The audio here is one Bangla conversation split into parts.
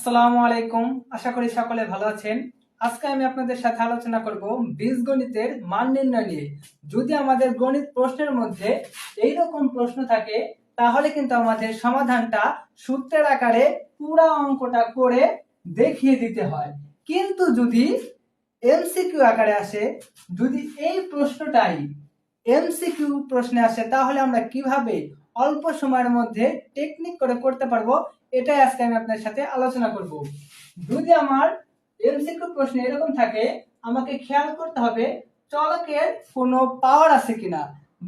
আসসালামু আলাইকুম। আশা করি সকলে ভালো আছেন। আজকে আমি আপনাদের সাথে আলোচনা করব বীজগণিতের মান নির্ণয় নিয়ে। যদি আমাদের গণিত প্রশ্নের মধ্যে এই রকম প্রশ্ন থাকে তাহলে কিন্তু আমাদের সমাধানটা সূত্রের আকারে পুরো অঙ্কটা করে দেখিয়ে দিতে হয়। কিন্তু যদি এমসিকিউ আকারে আসে, যদি এই প্রশ্নটাই এমসিকিউ প্রশ্নে আসে তাহলে আমরা কিভাবে অল্প সময়ের মধ্যে টেকনিক করে করতে পারবো, এটাই আজকে আমি আপনার সাথে আলোচনা করব। যদি আমার এমসিকিউ প্রশ্ন এরকম থাকে, আমাকে খেয়াল করতে হবে চলকের কোনো পাওয়ার আছে কিনা।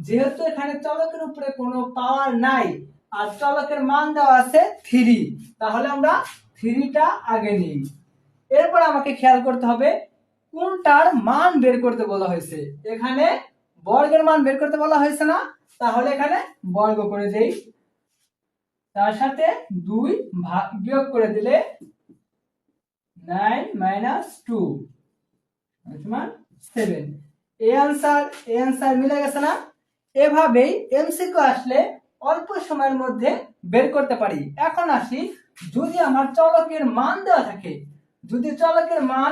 যেহেতু এখানে চলকের উপরে কোনো পাওয়ার নাই আর চলকের মান দেওয়া আছে 3, তাহলে আমরা 3টা আগে নিই। এরপর আমাকে খেয়াল করতে হবে কোনটার মান বের করতে বলা হয়েছে। এখানে বর্গের মান বের করতে বলা হয়েছে না, তাহলে এখানে বর্গ করে দেই। তার সাথে 2 বিয়োগ করে দিলে 9 - 2 সমান 7। এই आंसर মিলে গেছে না। এভাবেই এমসিকিউ আসলে অল্প সময়ের মধ্যে বের করতে পারি। এখন আসি, যদি আমার চলকের মান দেওয়া থাকে, যদি চলকের মান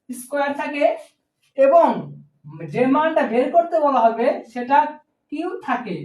স্কয়ার থাকে এবং যে মানটা বের করতে বলা হবে সেটা কিউ থাকে,